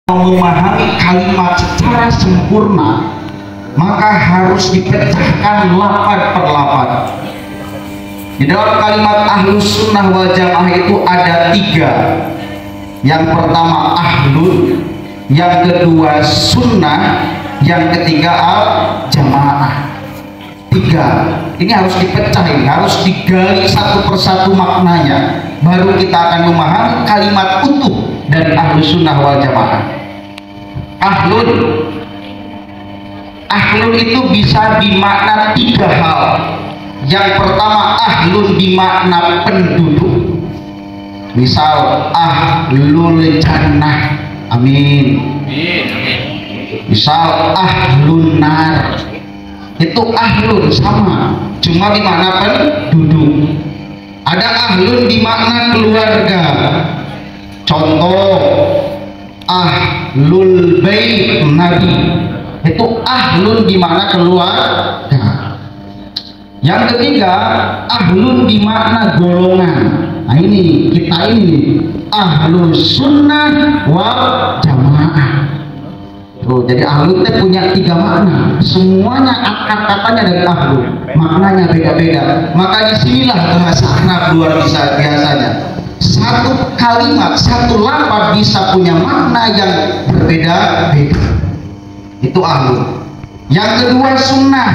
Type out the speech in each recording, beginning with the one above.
memahami kalimat secara sempurna, maka harus dipecahkan lapan per lapan. Di dalam kalimat ahlus sunnah wal jamaah itu ada tiga. Yang pertama ahlun, yang kedua sunnah, yang ketiga al jamaah. Tiga. Ini harus dipecahin, harus digali satu persatu maknanya, baru kita akan memahami kalimat utuh dari ahlus sunnah wal jamaah. Ahlun, ahlun itu bisa dimakna tiga hal. Yang pertama ahlun dimakna penduduk, misal ahlul jannah, amin. Misal ahlun nar, itu ahlun sama, cuma dimakna penduduk. Ada ahlun dimakna keluarga, contoh ahlul bait Nabi, itu ahlun dimakna keluarga. Yang ketiga ahlun dimakna golongan. Nah ini kita ini ahlus sunnah wal jamaah. Tuh, jadi ahlun itu punya tiga makna, semuanya akar katanya dari ahlun, maknanya beda-beda. Maka disinilah bahasa Arab luar biasa biasanya. Satu kalimat, satu lafaz bisa punya makna yang berbeda-beda. Itu ahlun. Yang kedua sunnah.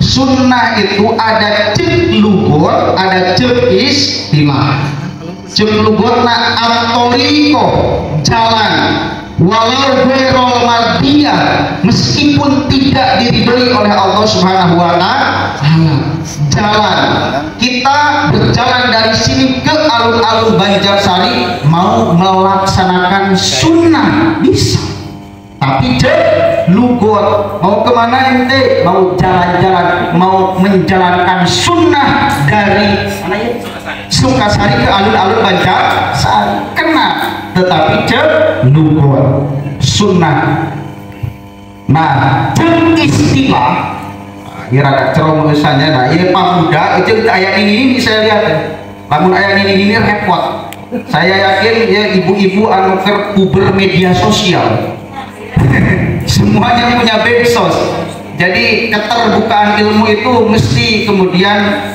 Sunnah itu ada cek lugot, ada cek istilah. Cek lugotna at-thariqah, jalan, walau ghairul mardiyah, meskipun tidak diridhoi oleh Allah Subhanahu wa taala. Jalan, kita berjalan dari sini ke alun-alun Banjarsari mau melaksanakan sunnah bisa, tapi lugot mau kemana ente? Mau jalan-jalan, mau menjalankan sunnah dari mana ya? Sukasari ke alun-alun Banjarsari kena, tetapi lugot sunnah. Nah, istilah ya rada cerong tulisannya. Nah, ya pemuda itu ayat ini saya lihat. Namun ayat ini repot. Saya yakin ya ibu-ibu anu puber media sosial. Semuanya punya medsos. Jadi keterbukaan ilmu itu mesti kemudian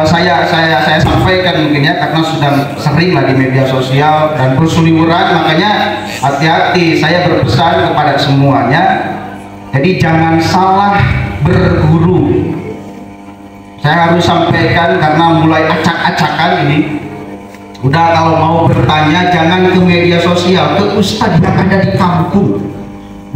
saya sampaikan mungkin ya, karena sudah sering lah di media sosial dan berseliweran, makanya hati-hati. Saya berpesan kepada semuanya, jadi jangan salah berguru. Saya harus sampaikan karena mulai acak-acakan ini. Udah, kalau mau bertanya jangan ke media sosial, ke ustadz yang ada di kampung.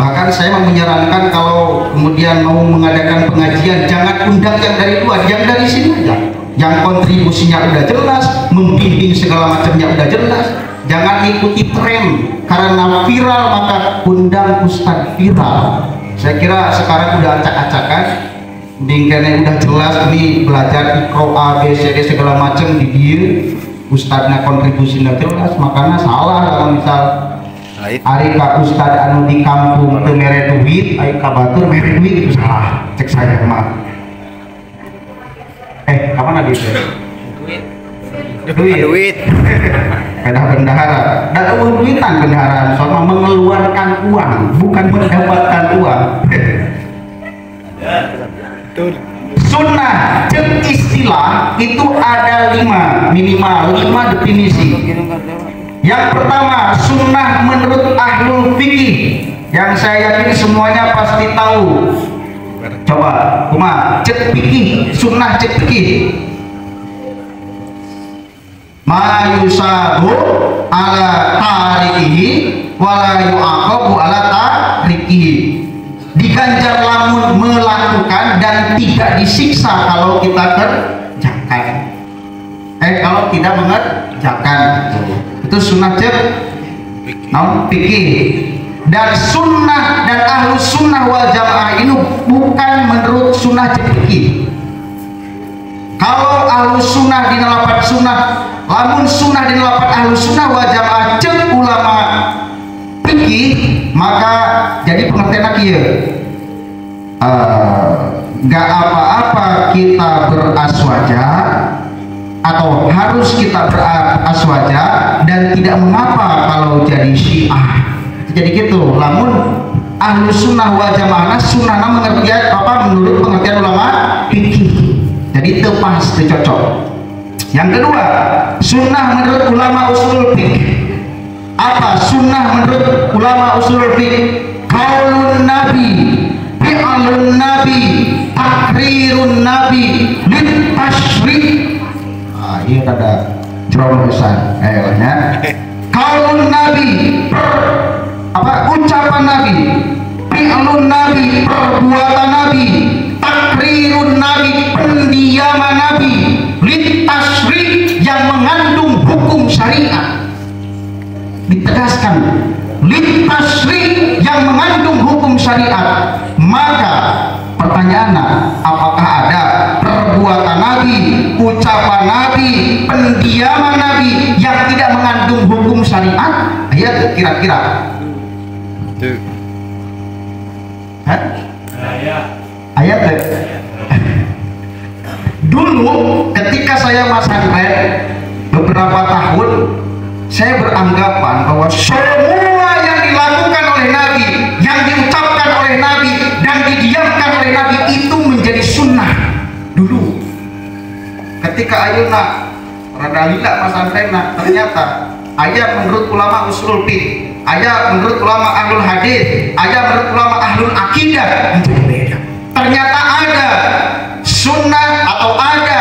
Bahkan saya menyarankan kalau kemudian mau mengadakan pengajian jangan undang yang dari luar, yang dari sini aja, yang kontribusinya udah jelas, membimbing segala macamnya udah jelas. Jangan ikuti tren karena viral maka undang ustadz viral. Saya kira sekarang udah acak-acakan, dingkene udah jelas ini belajar ikro A B C D segala macam di dia, ustadznya kontribusinya jelas, makanya salah kalau misal ari ka ustad anu di kampung teu mere duit, ari ka batur mere duit, itu salah. Cek saya mah. Kapan lagi itu? Duit. Ada bendahara. Da duitan bendahara, soalnya mengeluarkan uang, bukan mendapatkan uang. Sunnah cek istilah itu ada minimal 5 definisi. Yang pertama, sunnah menurut ahlul fikih, yang saya yakin semuanya pasti tahu. Coba, cek fikih, sunnah cek fikih. Ma yusabu ala tarikihi wala yu'aqabu ala tarikihi. Diganjar lamun melakukan dan tidak disiksa kalau kita kerjakan. Kalau tidak mengerjakan. Itu sunnah cek fikih. Dan sunnah dan ahlus sunnah wal jamaah ini bukan menurut sunnah cek fikih. Kalau ahlus sunnah di lapan sunnah, lamun sunnah di lapan ahlus sunnah wal jamaah cek ulama fikih, maka jadi pengertian lagi ya. Gak apa-apa kita beraswaja atau harus kita beraswaja dan tidak mengapa kalau jadi Syiah. Jadi gitu. Lamun ahlu sunnah wal jamaah sunnahna mengertian apa menurut pengertian ulama fikih. Jadi tepas, cocok. Yang kedua, sunnah menurut ulama usul fikih. Apa sunnah menurut ulama usul fikih? Qaulun nabi, fi'lun nabi, takrirun nabi, lit tasyri'. Iya ada cerobohan ya. Qaulun nabi, ucapan nabi, fi'lun nabi, perbuatan nabi, takrirun nabi, pendiaman nabi, lit tasyri' yang mengandung hukum syariat. Ditegaskan lit tasyri' yang mengandung hukum syariat. Maka pertanyaannya, apakah ada perbuatan nabi, ucapan nabi, pendiaman nabi yang tidak mengandung hukum syariat? Ayat kira-kira ayat dulu ketika saya pesantren beberapa tahun, saya beranggapan bahwa semua yang dilakukan oleh Nabi, yang diucapkan oleh Nabi, dan didiamkan oleh Nabi itu menjadi sunnah. Dulu ketika ayeuna rada lila pesantren, ternyata ayat menurut ulama usul fiqh, ayat menurut ulama ahlul hadis, ayat menurut ulama ahlul akidah menjadi beda. Ternyata ada sunnah atau ada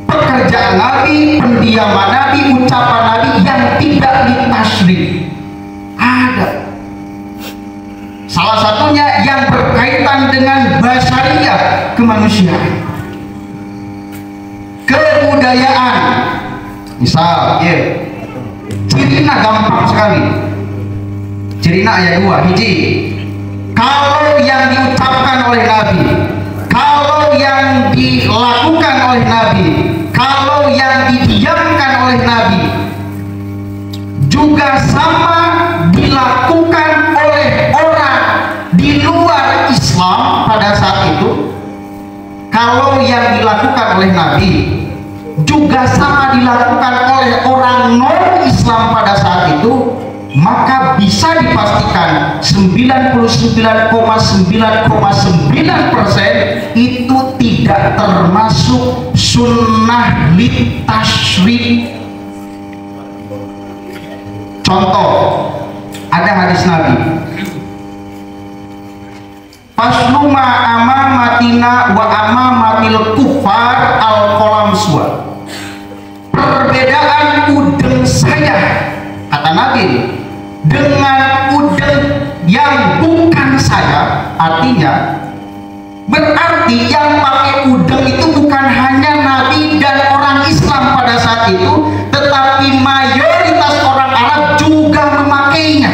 pekerjaan Nabi, pendiaman Nabi, ucapan Nabi yang tidak ditasyrih. Ada. Salah satunya yang berkaitan dengan basariyah, kemanusiaan, kebudayaan. Misal, ya, cirina gampang sekali. Cirina ayat 2, hiji. Kalau yang diucapkan oleh Nabi, kalau yang dilakukan oleh Nabi, kalau yang didiamkan oleh Nabi juga sama dilakukan oleh orang di luar Islam pada saat itu, kalau yang dilakukan oleh Nabi juga sama dilakukan oleh orang non-Islam pada saat itu, maka bisa dipastikan 99,9,9% itu tidak termasuk sunnah lit tasyri'. Contoh, ada hadis Nabi, fasluma amamatina wa amamatil kufar al-kolam suwa. Perbedaan udeng saya, kata Nabi, dengan udeng yang bukan saya, artinya berarti yang pakai udeng itu bukan hanya Nabi dan orang Islam pada saat itu, tetapi mayoritas orang Arab juga memakainya.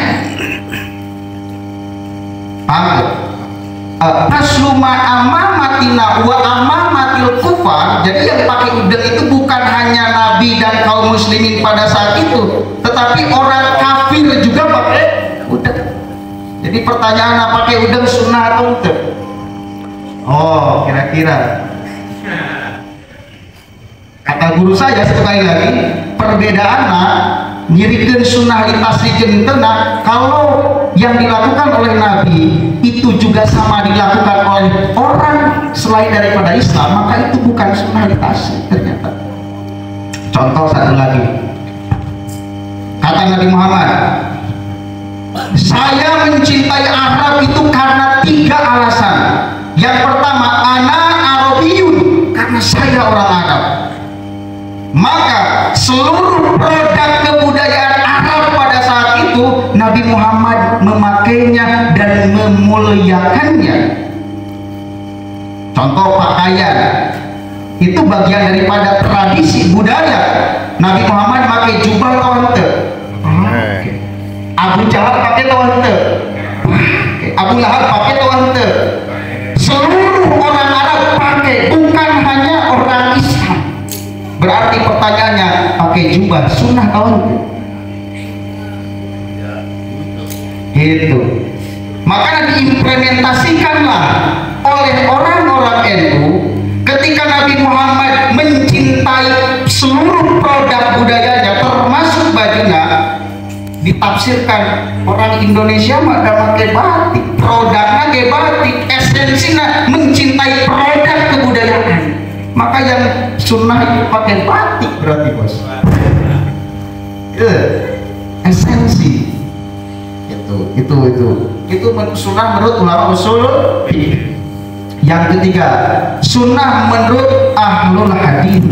Paham? Tasluma amamatina wa amamatil kufar. Jadi yang pakai udeng itu bukan hanya Nabi dan kaum muslimin pada saat itu, tetapi orang kafir juga pakai udeng. Jadi pertanyaan, pakai udeng sunnah atau tidak? Oh, kira-kira kata guru saya sekali lagi, perbedaannya nyirikeun sunnah litasrikeun tena, kalau yang dilakukan oleh Nabi itu juga sama dilakukan oleh orang selain daripada Islam, maka itu bukan sunnah litasri ternyata. Contoh satu lagi, kata Nabi Muhammad, saya mencintai Arab itu karena 3 alasan. Yang pertama, ana Arabiyun, karena saya orang Arab. Maka seluruh produk kebudayaan Arab pada saat itu Nabi Muhammad memakainya dan memuliakannya. Contoh pakaian, itu bagian daripada tradisi budaya. Nabi Muhammad pakai jubah tawante, Abu Jahal pakai tawante, Abu Lahab pakai tawante. Seluruh orang Arab pakai, bukan hanya orang Islam. Berarti pertanyaannya, pakai jubah sunnah kawan? Gitu. Maka diimplementasikanlah oleh orang-orang NU ketika Nabi Muhammad mencintai seluruh produk budayanya termasuk bajunya, ditafsirkan orang Indonesia mah pakai batik, produknya kayak batik, esensinya mencintai produk kebudayaan, maka yang sunnah itu pakai batik berarti bos. Esensi itu sunnah menurut ulama usul. Yang ketiga, sunnah menurut ahlul hadis.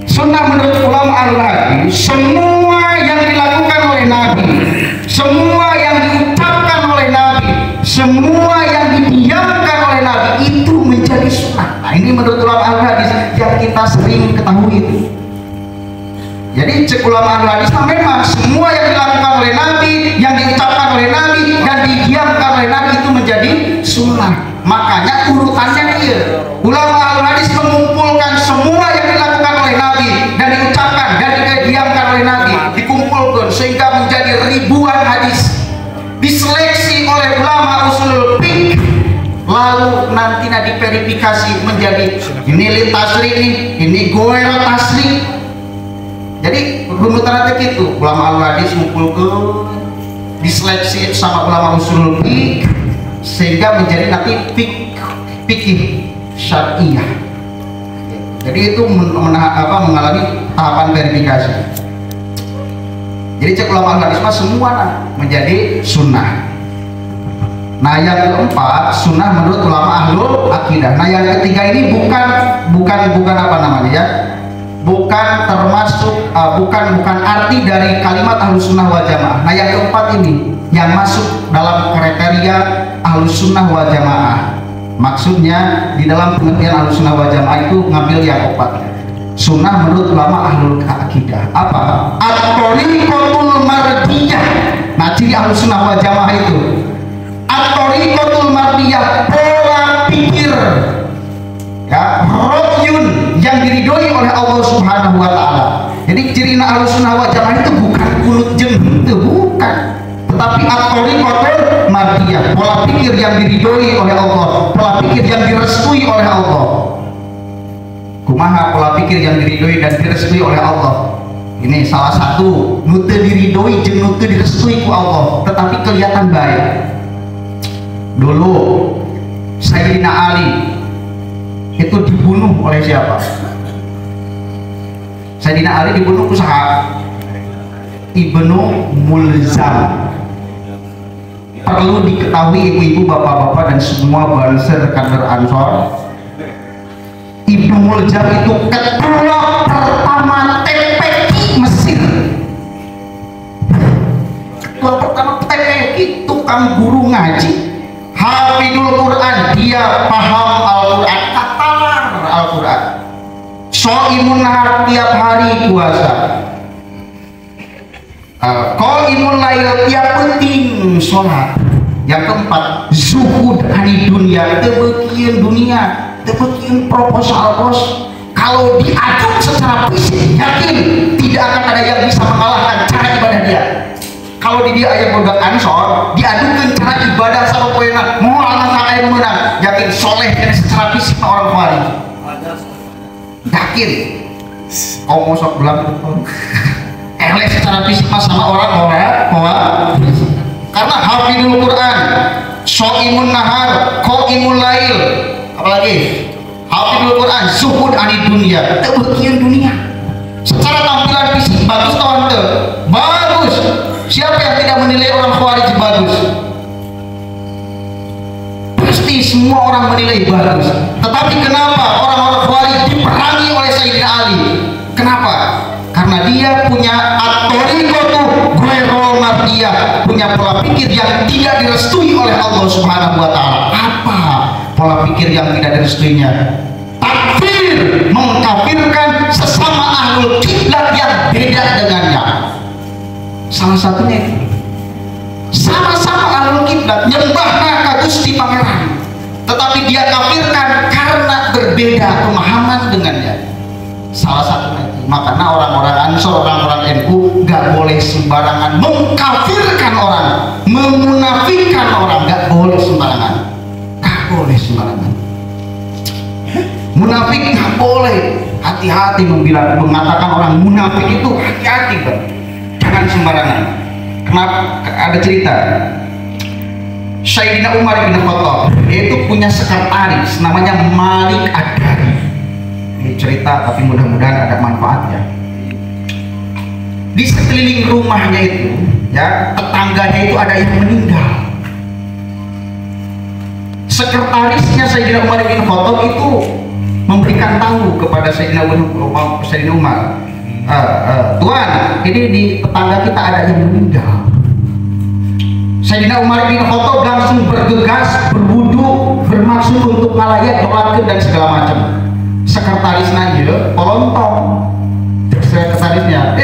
Sunnah menurut ulama ahlul hadis, semua yang dilakukan oleh Nabi, semua yang diucapkan oleh Nabi, semua yang didiamkan oleh Nabi itu menjadi sunnah. Nah, ini menurut ulama ahlul hadis yang kita sering ketahui itu. Jadi cek ulama ahlul hadis memang semua yang dilakukan oleh Nabi, yang diucapkan oleh Nabi, dan didiamkan oleh Nabi itu menjadi sunnah. Makanya urutannya dia. Ulama ahlul hadis mengumpulkan semua yang dilakukan oleh Nabi dan diucapkan dan didiamkan oleh Nabi, dikumpulkan sehingga menjadi ribuan hadis. Diseleksi oleh ulama usul fiqh, lalu nanti diverifikasi menjadi ini li tasri ini goero tasri. Jadi runutannya gitu, ulama ahlul hadis mengumpulkan, diseleksi sama ulama usul fiqh sehingga menjadi nanti fikih syariah. Jadi itu mengalami tahapan verifikasi. Jadi cek ulama hadis mah semua menjadi sunnah. Nah yang keempat, sunnah menurut ulama ahlul akidah. Nah yang ketiga ini bukan apa namanya ya, bukan termasuk bukan arti dari kalimat ahlus sunnah wal jamaah. Nah yang keempat ini yang masuk dalam kriteria ahlus sunnah wal jamaah. Maksudnya di dalam pengertian ahlus sunnah wal jamaah itu ngambil yang keempat. Sunnah menurut ulama ahlul akidah apa? At-thariqatul mardiyah. Nah ciri ahlus sunnah wal jamaah itu at-thariqatul mardiyah, pola pikir ya, rohyun yang diridhoi oleh Allah Subhanahu wa taala. Jadi ciri ahlus sunnah wal jamaah itu bukan kulut jeng, itu bukan, tetapi at-thariqatul mardiyah, pola pikir yang diridhoi oleh Allah, pola pikir yang direstui oleh Allah. Kumaha pola pikir yang diridhoi dan direstui oleh Allah? Ini salah satu nu teu diridhoi jeung nu teu direstui ku Allah, tetapi kelihatan baik. Dulu Sayyidina Ali itu dibunuh oleh siapa? Sayyidina Ali dibunuh ku saha? Ibnu Mulzam. Perlu diketahui ibu-ibu, bapak-bapak, dan semua banser kader Ansor, Ibnu Mulzam itu ketua pertama TPQ Mesir. Ketua pertama TPQ, tukang guru ngaji, hafidul Quran, dia paham Al-Quran, katalar Al-Quran, sho'imun nahar, tiap hari puasa, qaimun lail, tiap penting sholat. Yang keempat, zuhud ani dunia, tebekieun dunia, tebekieun proposal bos. Kalau diadu secara fisik, yakin tidak akan ada yang bisa mengalahkan cara ibadah dia. Kalau di dia ayat bodak ansor, diadukan cara ibadah sama poena, mau anak yang menang, yakin soleh dan secara fisik orang khawarij. Yakin. Kau mau sok bilang eleh secara fisik sama orang karena hafidul Quran, sho'imun nahar, qaimul lail, apalagi hafidul Quran, zuhud ani dunia, tebekian dunia. Secara tampilan fisik bagus atau ente? Bagus. Siapa yang tidak menilai orang khawarij bagus? Pasti semua orang menilai bagus. Tetapi kenapa orang-orang khawarij diperangi oleh Sayyidina Ali? Kenapa? Karena dia punya at-thariqatu ghairul mardiyah, punya pola pikir yang tidak direstui oleh Allah Subhanahu wa taala. Apa pola pikir yang tidak direstuinya? Takfir, mengkafirkan sesama ahlul kiblat yang beda dengannya. Salah satunya itu sama-sama ahlul kiblat, nyembahna ka Gusti Pangeran, tetapi dia kafirkan karena berbeda pemahaman dengannya. Salah satunya itu. Makanya orang-orang Ansor, orang-orang NU gak boleh sembarangan mengkafirkan orang, memunafikan orang, gak boleh sembarangan, gak boleh sembarangan. Munafik nggak boleh, hati-hati mengatakan orang munafik itu, hati-hati Bang, jangan sembarangan. Kenapa? Ada cerita Sayyidina Umar bin Khattab, dia itu punya sekretaris namanya Malik Ad-Dari. Ini cerita tapi mudah-mudahan ada manfaatnya. Di sekeliling rumahnya itu, ya, tetangganya itu ada yang meninggal. Sekretarisnya Sayyidina Umar bin Khattab itu memberikan tahu kepada Sayyidina Umar, Tuan, ini di tetangga kita ada yang meninggal. Sayyidina Umar bin Khattab langsung bergegas, berwudu, bermaksud untuk ngalayak, doakan dan segala macam. Sekretaris nanya, polontong. Sekretarisnya,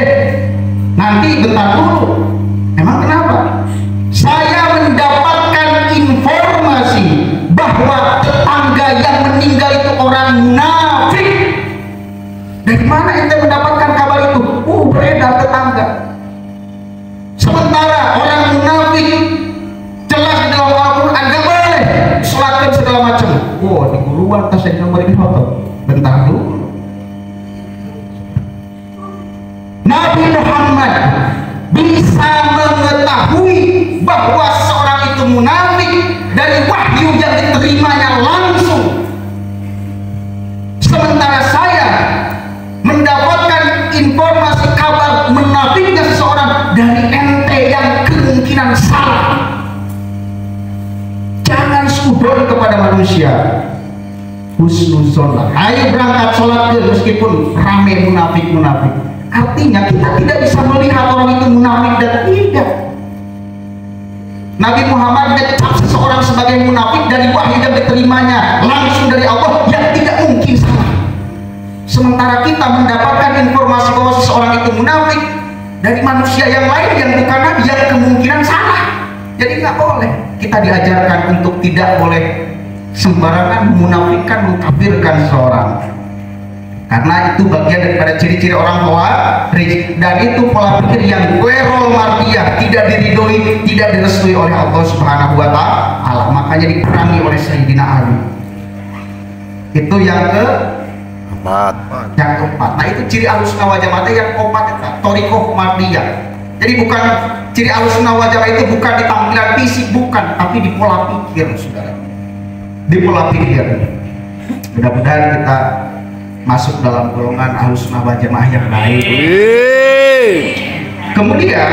nanti bentar dulu. Emang kenapa? Saya mendapatkan informasi bahwa tetangga yang meninggal itu orang munafik. Dari mana ente mendapatkan kabar itu? Beredar tetangga. Sementara orang munafik jelas di dalam Al-Quran gak boleh sholatkan segala macam. Di guruan tas yang nomor ini bentar dulu. Nabi Muhammad bisa mengetahui bahwa seorang itu munafik dari wahyu yang diterimanya langsung. Sementara saya mendapatkan informasi kabar munafiknya seseorang dari ente yang kemungkinan salah. Jangan sudon kepada manusia, husnuzon. Ayo berangkat sholat meskipun rame munafik. Artinya kita tidak bisa melihat orang itu munafik dan tidak. Nabi Muhammad mencap seseorang sebagai munafik dari wahyu yang diterimanya langsung dari Allah yang tidak mungkin salah. Sementara kita mendapatkan informasi bahwa seseorang itu munafik dari manusia yang lain yang bukan Nabi yang kemungkinan salah. Jadi nggak boleh. Kita diajarkan untuk tidak boleh sembarangan memunafikkan, mengkafirkan seseorang. Karena itu bagian daripada ciri-ciri orang tua, dan itu pola pikir yang ghairul mardiyah, tidak diridhoi, tidak direstui oleh Allah Subhanahu wa Ta'ala. Makanya diperangi oleh Sayyidina Ali. Itu yang keempat. Nah, itu ciri Ahlussunnah wal Jamaah yang keempat, thariqah mardiyah. Jadi bukan ciri Ahlussunnah wal Jamaah itu bukan di tampilan fisik, bukan, tapi di pola pikir, saudara. Di pola pikir. Mudah-mudahan kita masuk dalam golongan Ahlussunnah wal Jamaah yang baik. Kemudian